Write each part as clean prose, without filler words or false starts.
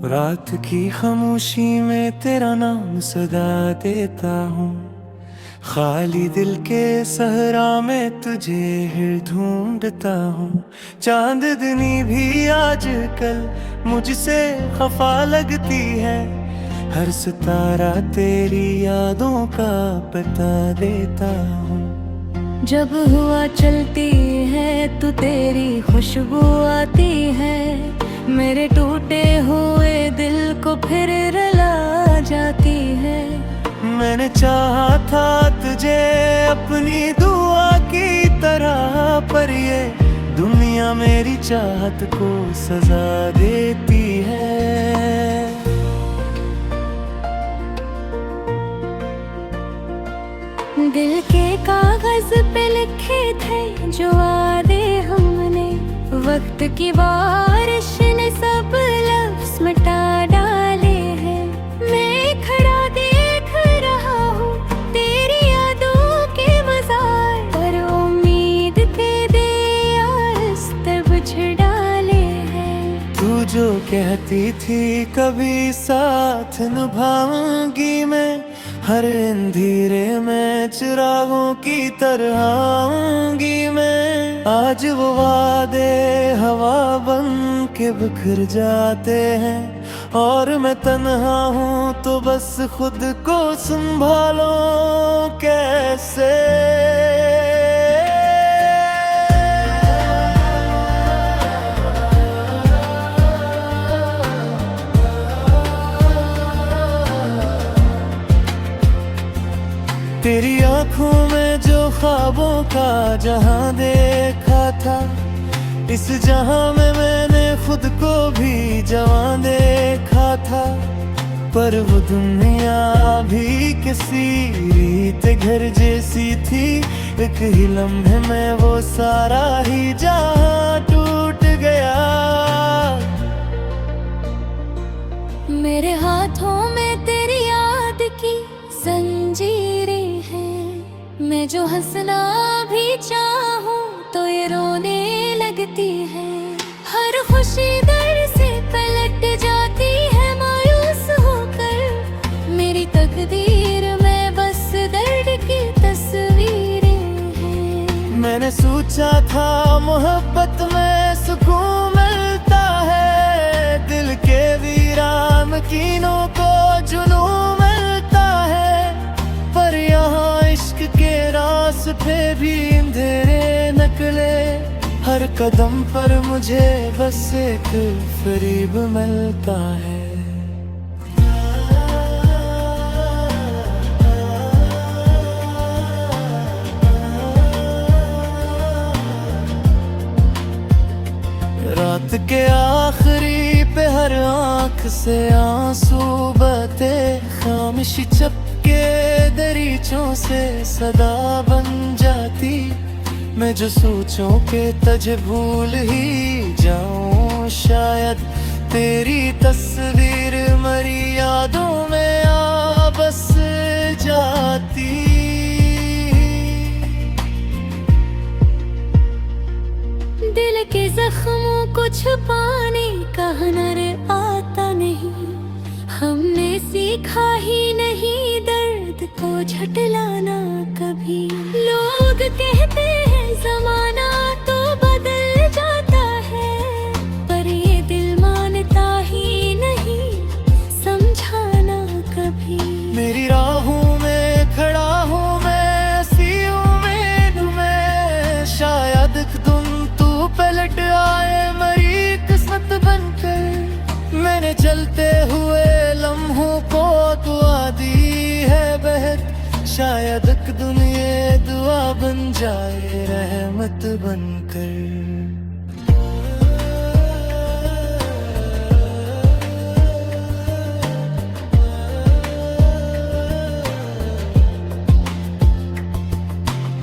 रात की खामोशी में तेरा नाम सदा देता हूँ। खाली दिल के सहरा में तुझे हिर ढूंढता हूँ। चांदनी भी आजकल मुझसे खफा लगती है। हर सितारा तेरी यादों का पता देता हूँ। जब हुआ चलती है तो तेरी खुशबू आती है। मेरे टूटे हुए दिल को फिर रुला जाती है। मैंने चाहा था तुझे अपनी दुआ की तरह, पर ये दुनिया मेरी चाहत को सजा देती है। दिल के कागज पे लिखे थे जो वादे हमने, वक्त की बारिश ने सब लफ्ज़ मिटा डाले हैं। मैं खड़ा देख रहा हूँ तेरी यादों के मज़ार, पर उम्मीद के दिया बुझ डाले हैं। तू जो कहती थी कभी साथ निभाऊंगी मैं, हर अंधेरे में चिरागों की तरह आऊंगी मैं। आज वो वादे हवा बन के बिखर जाते हैं, और मैं तन्हा हूँ तो बस खुद को संभालो कैसे। तेरी आंखों में जो ख्वाबों का जहां देखा था, इस जहां में मैंने खुद को भी जवां देखा था। पर वो दुनिया भी किसी रीत घर जैसी थी। एक ही लम्हे में वो सारा ही जहां टूट गया। मेरे हाथों में तेरी याद की जंजीरें हैं। मैं जो हंसना भी चाहूं तो ये रोने लगती है। हर खुशी दर्द से पलट जाती है मायूस होकर। मेरी तकदीर में बस दर्द की तस्वीरें हैं। मैंने सोचा था मोहब्बत में सुकून मिलता है, दिल के वीरान कीनों को जुनून मिलता है। पर यहाँ इश्क के रास्ते भी अंधेरे निकले। हर कदम पर मुझे बस एक फरीब मिलता है। रात के आखिरी पे हर आँख से आंसू बहते, खामोशी चपके दरीचों से सदा बन जाती। मैं जो सोचूं के तुझे भूल ही जाऊं, शायद तेरी तस्वीर मरी यादों में आ बस जाती। दिल के जख्मों को छुपाने का हुनर आता नहीं। हमने सीखा ही नहीं दर्द को झटलाना कभी। लोग कहते हैं ज़माना तो बदल जाता है, पर ये दिल मानता ही नहीं समझाना कभी। मेरी राहों में खड़ा हूँ मैं ऐसी उम्मीद में, शायद तुम पलट आए मेरी किस्मत बनकर। मैंने चलते हुए लम्हों को दुआ दी है बहक, शायद एक दुनिया दुआ बन जाए रहमत बनकर।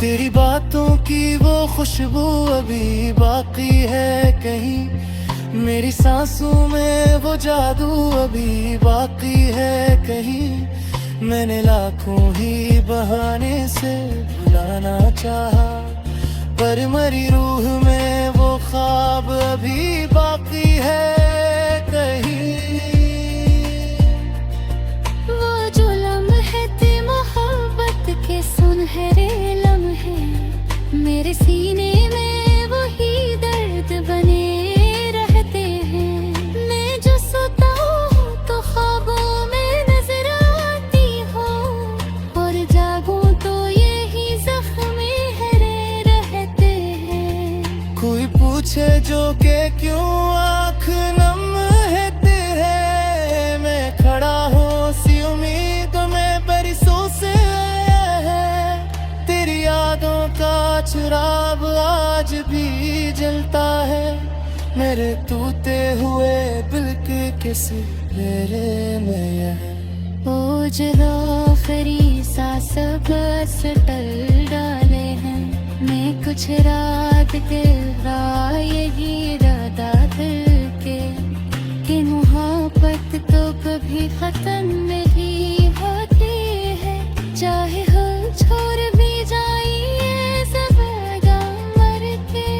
तेरी बातों की वो खुशबू अभी बाकी है कहीं, मेरी सांसों में वो जादू अभी बाकी है कहीं। मैंने लाखों ही बहाने से भुलाना चाहा, पर मरी रूह में वो ख्वाब अभी बाकी है कहीं। के क्यों आँख नम है, मैं खड़ा हूँ सी उम्मीद में बरसों से आया है। तेरी यादों का चिराग आज भी जलता है, मेरे टूटे हुए दिल के किसी मेरे में। ओ जरा फरीसा सब टल डाले हैं, मैं कुछ रात के यही इरादा दिल के कि मोहब्बत तो कभी खत्म नहीं होती है, चाहे हो छोड़ भी जाइए सब मर के।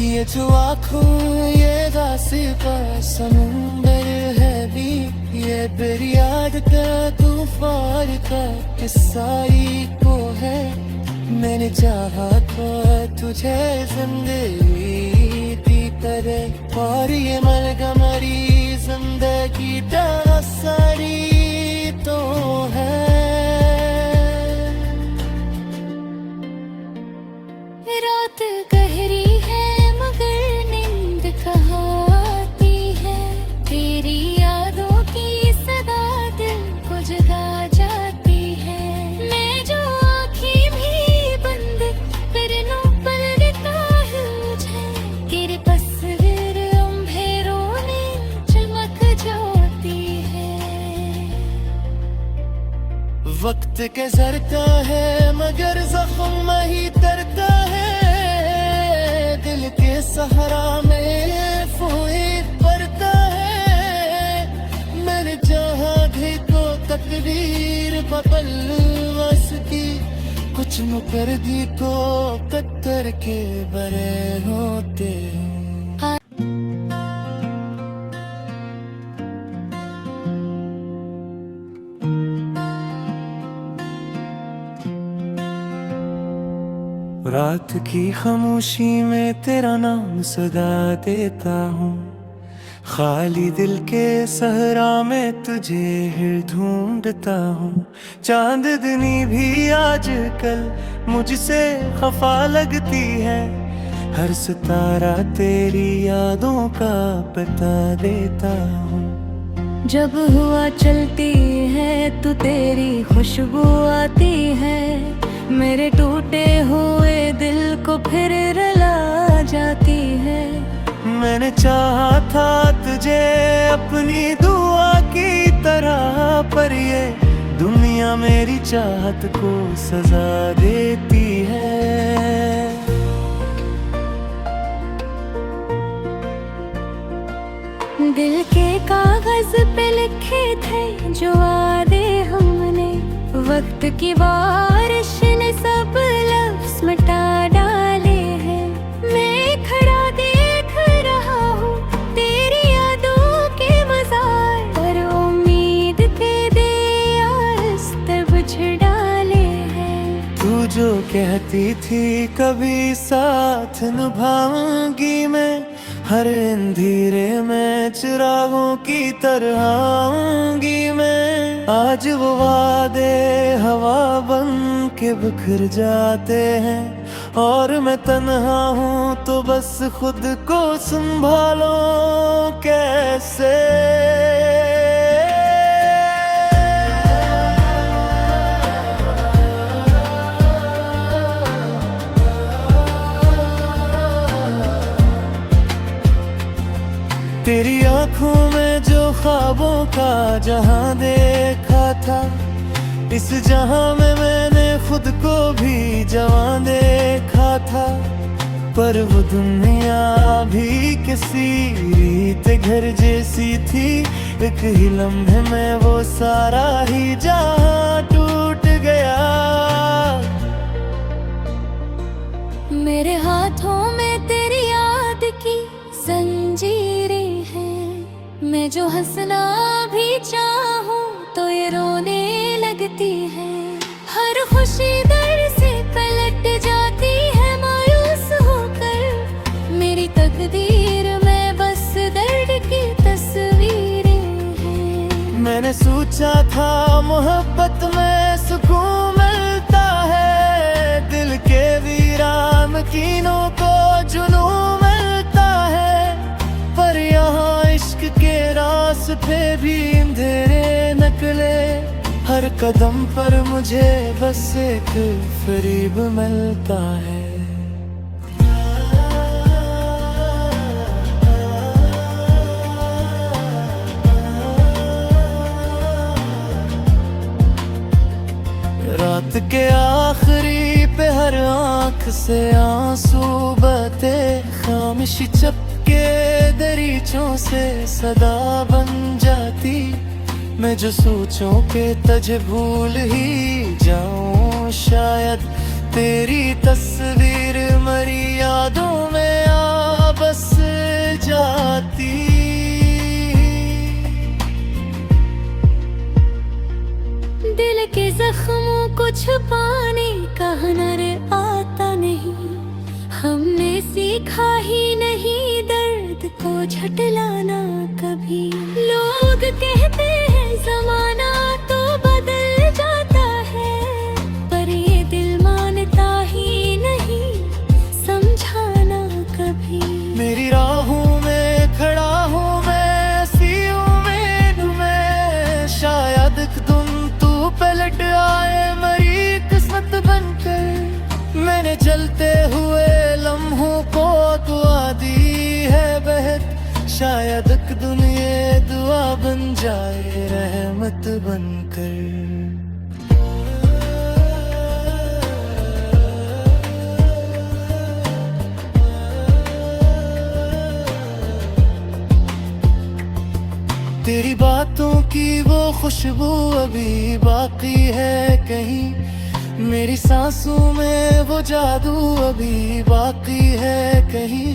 ये जो आँखों ये दासी का समुंदर है भी, ये बेरियाद का तूफान का किस्सा ही को है। मैंने चाहा तो तुझे जिंदगी दी तरह, और ये मलगमरी जिंदगी का सारी तो है। रात गहरी है मगर नींद कहाँ आती है, तेरी यादों की सदा दिल को जगा जाती है। मैं जो आँखें भी बंद करना पलता है मुझे, तेरे तस्वीर अंधेरों में चमक जाती है। वक्त के जरता है मगर जख्म ही तरता है, दिल के सहारा में फूल पड़ता है। मैंने चाहा भी तो तकदीर बदल की, कुछ मुकर दी को कत्तर के बरे होते। रात की खामोशी में तेरा नाम सदा देता हूँ, खाली दिल के सहरा में तुझे ढूंढता हूँ। चांदनी भी आजकल मुझसे खफा लगती है, हर सितारा तेरी यादों का पता देता हूँ। जब हुआ चलती है तो तेरी खुशबू आती है, मेरे टूटे हुए दिल को फिर रुला जाती है। मैंने चाहा था तुझे अपनी दुआ की तरह, पर ये दुनिया मेरी चाहत को सजा देती है। दिल के कागज पे लिखे थे जो वादे हमने, वक्त की बारिश ने सब लफ्ज़ मिटा डाले हैं। मैं खड़ा देख रहा हूँ तेरी यादों के मज़ार, पर उम्मीद के दिया बुझ डाले हैं। तू जो कहती थी कभी साथ निभाऊंगी मैं, हर अंधेरे में चिरागों की तरह आऊंगी मैं। आज वो वादे हवा बन के बिखर जाते हैं, और मैं तन्हा हूँ तो बस खुद को संभालो कैसे। तेरी आँखों में जो ख्वाबों का जहां देखा था, इस जहां में मैंने खुद को भी जवां देखा था। पर वो दुनिया भी किसी रीत घर जैसी थी, एक ही लम्हे में वो सारा ही जहां टूट गया। मेरे हाथों में तेरी याद की जंजीरें हैं, मैं जो हंसना भी चाहूं तो ये रोने लगती है। हर खुशी दर्द से पलट जाती है मायूस होकर, मेरी तकदीर में बस दर्द की तस्वीरें हैं। मैंने सोचा था मोहब्बत में सुकून मिलता है, दिल के भी नमकीनों को जुनून मिलता है, पर यहाँ इश्क के रास्ते भी अंधेरे निकले। हर कदम पर मुझे बस एक फरीब मिलता है। रात के आखिरी पे हर आंख से आंसू बहते, खामोशी चपके दरीचों से सदा बन जाती। मैं जो सोचूं के तुझे भूल ही जाऊं, शायद तेरी तस्वीर मरी यादों में आ बस जाती। दिल के जख्मों को छुपाने का हुनर आता नहीं, हमने सीखा ही नहीं दर्द को झुठलाना कभी। लोग कहते हैं ज़माना तो बदल जाता है, पर ये दिल मानता ही नहीं समझाना कभी। मेरी राहों में खड़ा हूँ मैं, ऐसी उम्मीद में शायद तुम पलट आए मरी किस्मत बनकर। मैंने जलते हुए लम्हों को दुआ दी है बहत, शायद एक दुनिया दुआ बन जाए रहमत बनकर। तेरी बातों की वो खुशबू अभी बाकी है कहीं, मेरी सांसों में वो जादू अभी बाकी है कहीं।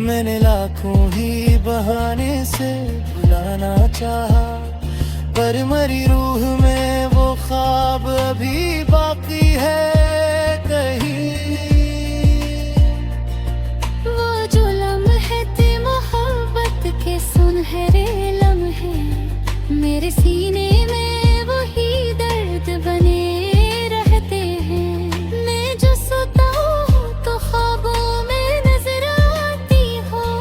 मैंने लाखों ही बहाने से बुलाना चाहा, पर मरी रूह में वो ख्वाब अभी बाकी है कहीं। वो जो लम्हे थे मोहब्बत के सुनहरे लम्हे, मेरे सीने में वही दर्द बने रहते हैं। मैं जो सोता हूँ तो ख्वाबों में नजर आती हूँ,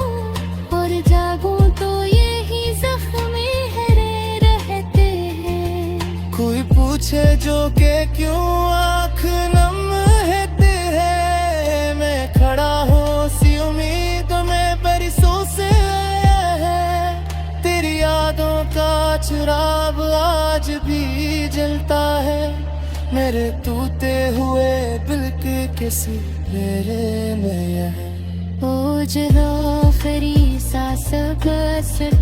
और जागूं तो यही जख्मे हरे रहते हैं। कोई पूछे जो के क्यों आँख नम है, मैं खड़ा हूँ सी उम्मीद में बरसों से आया है। तेरी यादों का चिराग आज भी जलता है, मेरे टूटे हुए दिल के किसी मेरे में है। ओ जरा फरीसा सब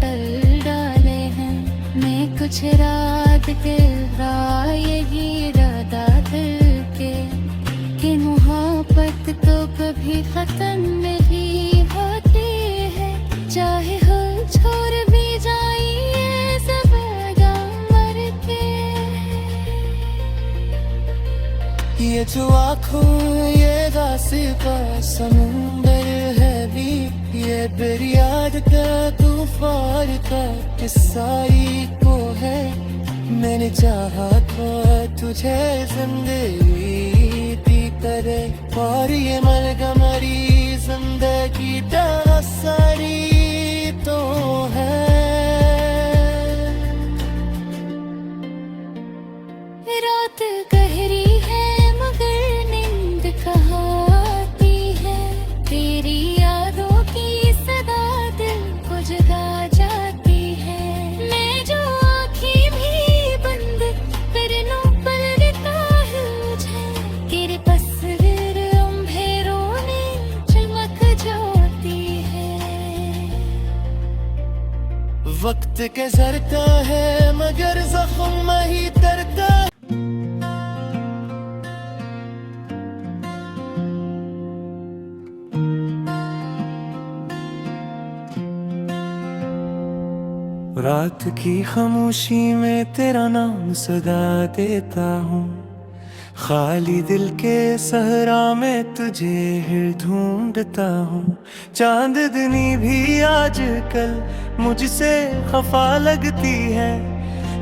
टल डाले हैं, मैं कुछ रात के यही इरादा दिल के, कि मोहब्बत तो कभी खत्म नहीं होती है। चाहे हो छोड़ भी जाइए सब मर के। ये जो आँखों ये गासिबा समुंदर है भी, ये बेरियाद का तूफान का किस्सा ही को है। मैंने चाहा था तुझे जिंदगी दी करे, और ये मरगमरी जिंदगी सारी तो है। रात गहरी है मगर नींद कहाँ आती है, तेरी यादों की सदा दिल को जगा जाती है। मैं जो आँखें भी बंद कर लूं पल देता है मुझे, तेरे तस्वीर अंधेरों में चमक जाती है। वक्त के जरता है मगर जख्म ही तरता। रात की खामोशी में तेरा नाम सदा देता हूँ, खाली दिल के सहरा में तुझे हिल ढूंढता हूँ। चांदनी भी आजकल मुझसे खफा लगती है,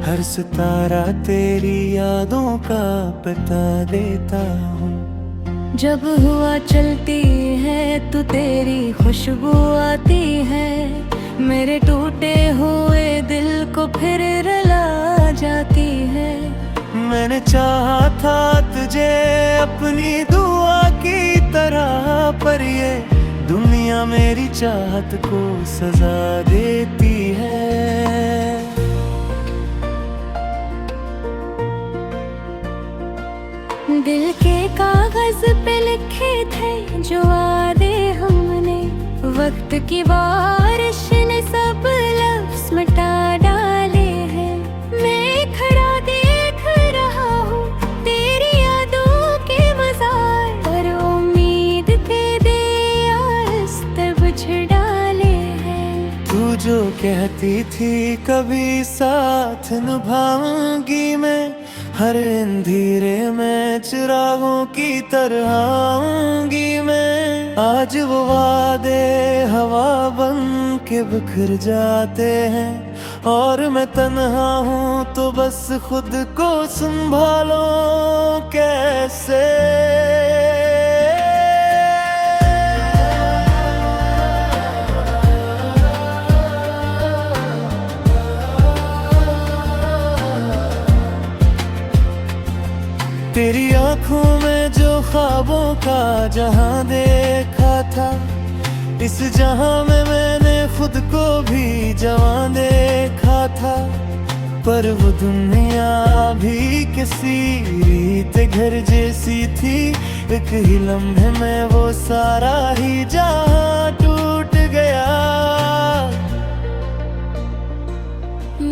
हर सितारा तेरी यादों का पता देता हूँ। जब हुआ चलती है तो तेरी खुशबू आती है, मेरे टूटे हुए दिल को फिर रुला जाती है। मैंने चाहा था तुझे अपनी दुआ की तरह, पर ये दुनिया मेरी चाहत को सजा देती है। दिल के कागज पे लिखे थे जो वादे हमने, वक्त की बारिश ने सब लफ्ज़ मिटा डाले हैं। मैं खड़ा देख रहा हूँ तेरी यादों के मज़ार, पर उम्मीद के दिया रास्ते बुझ डाले हैं। तू जो कहती थी कभी साथ निभाऊंगी मैं, हर अंधेरे में चिरागों की तरह आऊंगी मैं। आज वो वादे हवा बन के बिखर जाते हैं, और मैं तन्हा हूँ तो बस खुद को संभालो कैसे। तेरी आंखों में जो ख्वाबों का जहां देखा था, इस जहां में मैंने खुद को भी जवां देखा था। पर वो दुनिया भी किसी रीत घर जैसी थी, एक ही लम्हे में वो सारा ही जहां टूट गया।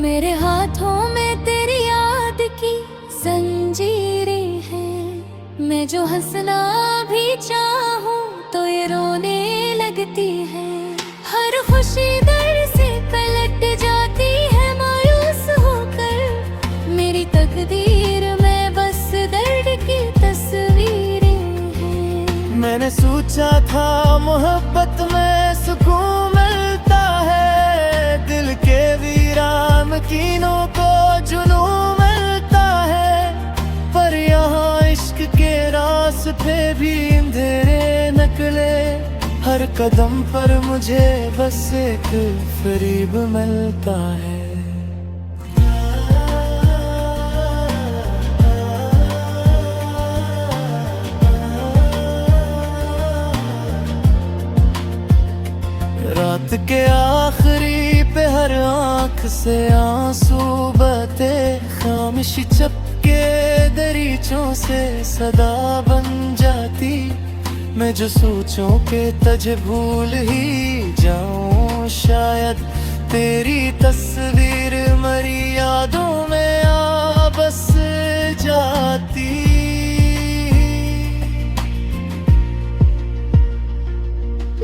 मेरे हाथों में तेरी याद की जंजीरें हैं, मैं जो हंसना भी चाहूं तो ये रोने लगती है। हर खुशी दर्द से पलट जाती है मायूस होकर, मेरी तकदीर में बस दर्द की तस्वीरें हैं। मैंने सोचा था मोहब्बत में सुकून मिलता है, दिल के वीरान मकीनों को जुनून मिलता है। पर यहाँ इश्क के रास्ते भी अंधेरे निकले, हर कदम पर मुझे बस एक फरीब मिलता है। रात के आखिरी पे हर आंख से आंसू बहते, खामोशी चपके दरीचों से सदा बन जाती। मैं जो सोचूं कि तुझे भूल ही जाऊं, शायद तेरी तस्वीर मरी यादों में आ बस जाती।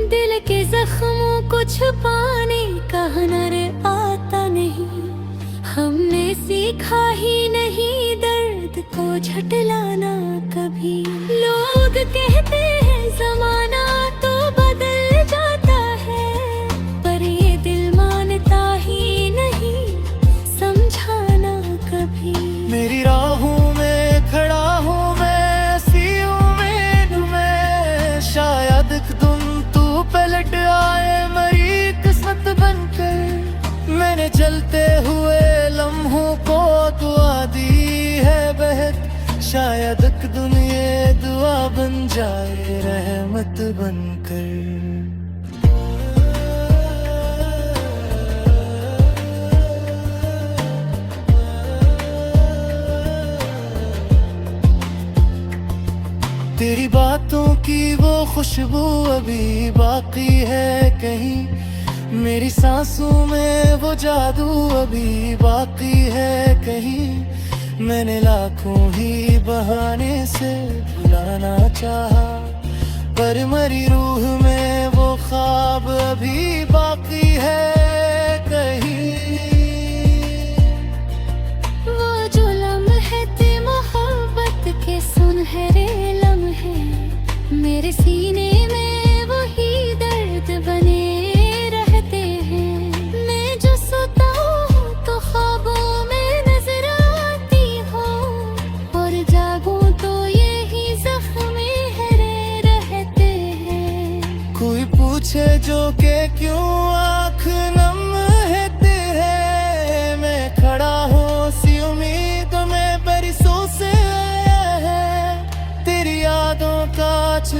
दिल के जख्मों को छुपाने का हुनर आता नहीं, हमने सीखा ही नहीं दर्द को झटलाना कभी। लोग कहते हैं ज़माना तो बदल जाता है, पर ये दिल मानता ही नहीं समझाना कभी। मेरी राहों में खड़ा हूँ मैं ऐसी उम्मीद में, शायद एक दिन तू पलट आए मरी किस्मत बनकर। मैंने जलते हुए लम्हों को दुआ दी है बहक, शायद एक दिन ये दुआ बन जाए रहमत बनकर। तेरी बातों की वो खुशबू अभी बाकी है कहीं, मेरी सांसों में वो जादू अभी बाकी है कहीं। मैंने लाखों ही बहाने से बुलाना चाहा, पर मरी रूह में वो ख्वाब अभी बाकी है कहीं। वो जो लम्हे थे मोहब्बत के सुनहरे लम्हे, मेरे सीने में वही दर्द बने रहते हैं। मैं जो सोता हूँ तो ख्वाबों में नजर आती हूँ, और जागूं तो यही जख्मे है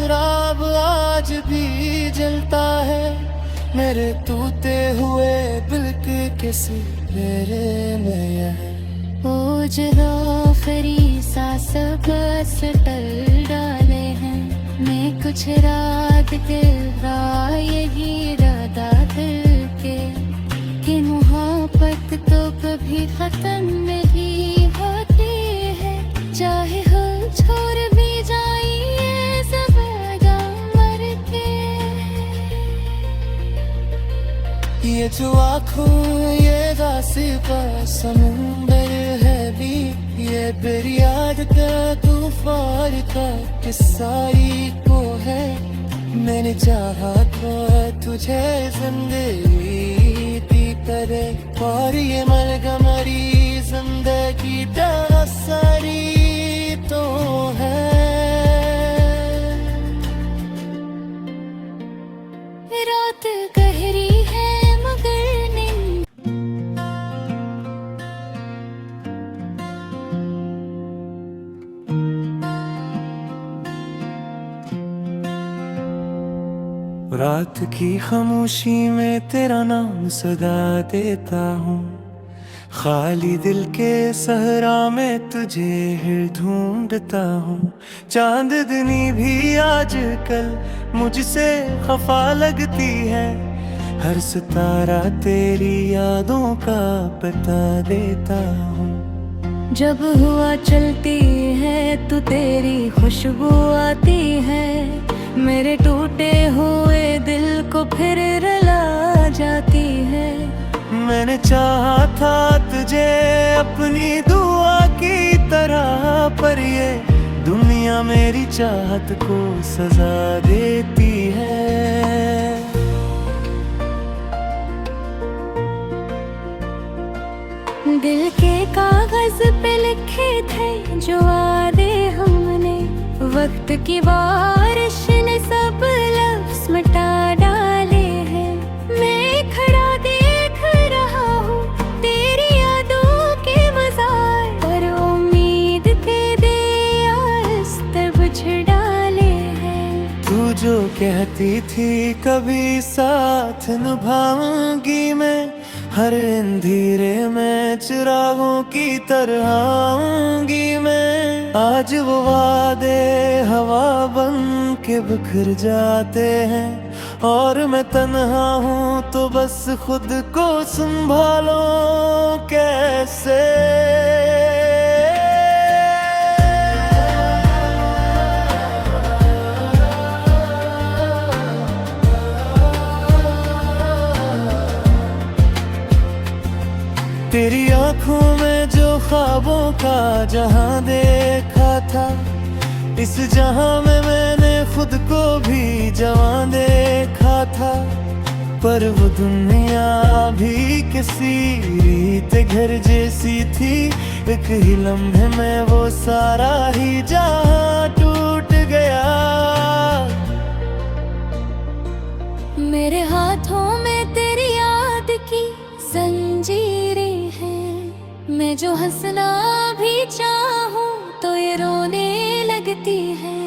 चिराग आज भी जलता है मेरे टूटे हुए दिल के किसी मेरे में यह ओ जरा फरीसा सब टल डाले हैं मैं कुछ रात के यही इरादा दिल के कि मोहब्बत तो कभी खत्म नहीं होती है चाहे हो छोड़ भी जाइए ज़िंदा मर के ये जो आँखों ये दासी का समुंदर है भी ये मेरी याद का तूफान का किस्सा ही को है मैंने चाहा था तुझे जिंदगी दी करे और ये मलगमरी जिंदगी सारी तो है रात गहरी है मगर नींद रात की खामोशी में तेरा नाम सदा देता हूँ खाली दिल के सहरा में तुझे हिल ढूंढता हूँ चांदनी भी आजकल मुझसे खफा लगती है हर सितारा तेरी यादों का पता देता हूँ जब हुआ चलती है तो तेरी खुशबू आती है मेरे टूटे हुए दिल को फिर रुला जाती है मैंने चाहा था तुझे अपनी दुआ की तरह पर ये दुनिया मेरी चाहत को सजा देती है दिल के कागज पे लिखे थे जो वादे हमने वक्त की बारिश ने सब लफ्ज़ मिटा डाले हैं मैं खड़ा देख रहा हूँ तेरी यादों के मज़ार पर उम्मीद के दिया बुझ डाले हैं तू जो कहती थी कभी साथ निभाऊंगी मैं हर अंधेरे में चिरागों की तरह आऊंगी मैं आज वो वादे हवा बन के बिखर जाते हैं और मैं तन्हा हूँ तो बस खुद को संभालो कैसे तेरी आँखों में जो ख्वाबों का जहां देखा था इस जहां में मैंने खुद को भी जवां देखा था पर वो दुनिया भी किसी रीत घर जैसी थी एक ही लम्हे में वो सारा ही जहां टूट गया मेरे हाथों में तेरी याद की जंजीरें हैं मैं जो हंसना भी चाहूँ तो ये रोने लगती है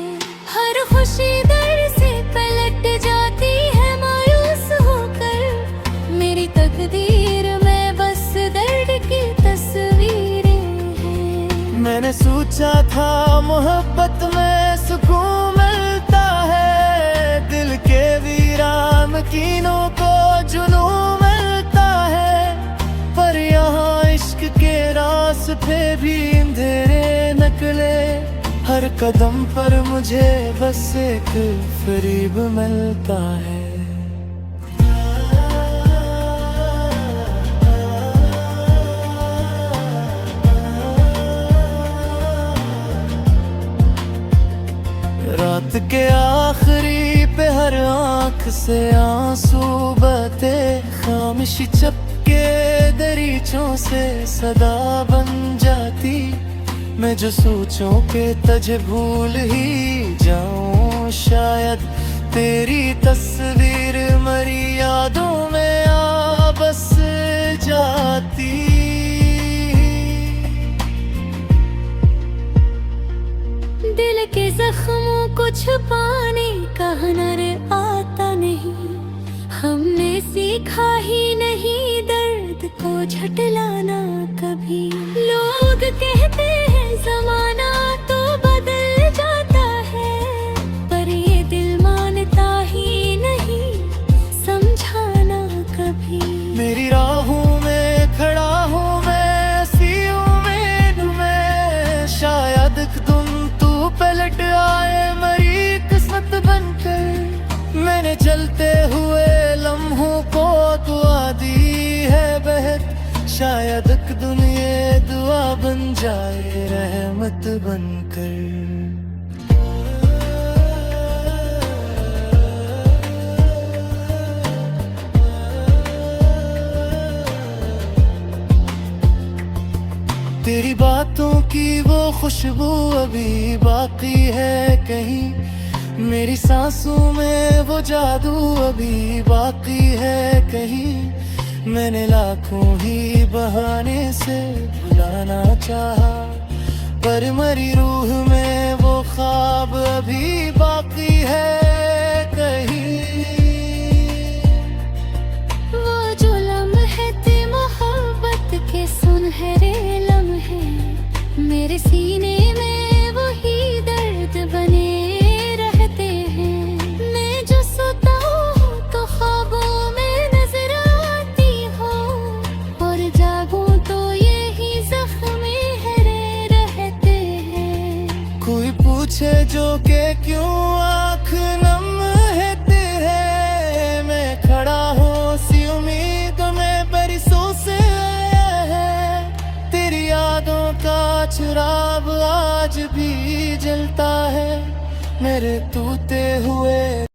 हर खुशी दर्द से पलट जाती है मायूस होकर मेरी तकदीर में बस दर्द की तस्वीरें हैं मैंने सोचा था मोहब्बत में सुकून मिलता है दिल के वीरान कीनों को जुनून मिलता है पर यहाँ इश्क के रास्ते भी अंधेरे निकले हर कदम पर मुझे बस एक फरीब मिलता है रात के आखिरी पे हर आँख से आंसू बहते खामोशी चपके दरीचों से सदा बन जाती मैं जो सोचूं के तुझे भूल ही जाऊं शायद तेरी तस्वीर मरी यादों में आ बस जाती दिल के जख्मों को छुपाने झुठलाना कभी। लोग कहते हैं जमाना तो बदल जाता है, पर ये दिल मानता ही नहीं, समझाना कभी। मेरी राहों में खड़ा हूँ मैं, ऐसी उम्मीद में, शायद एक दिन तू पलट आए मेरी किस्मत बनकर। मैंने चलते हुए लम्हों को दुआ दी है बहत, शायद एक दिन ये दुआ बन जाए रहमत बनकर। तेरी बातों की वो खुशबू अभी बाकी है कहीं, मेरी सांसों में वो जादू अभी बाकी है कहीं। मैंने लाखों ही बहाने से भुलाना चाहा, पर मरी रूह में वो ख्वाब अभी बाकी है कहीं। वो जो लम्हे थे मोहब्बत के सुनहरे लम्हे, मेरे सीने में वही दर्द बने रहते हैं। मैं जो सोता हूँ तो ख्वाबों में नजर आती हूँ, और जागूं तो यही जख्मे हरे रहते हैं। कोई पूछे जो के क्यों आँख नम है तेरे, मैं खड़ा हूँ सी उम्मीद में बरसों से आया है। तेरी यादों का चिराग आज भी जलता है मेरे टूटे हुए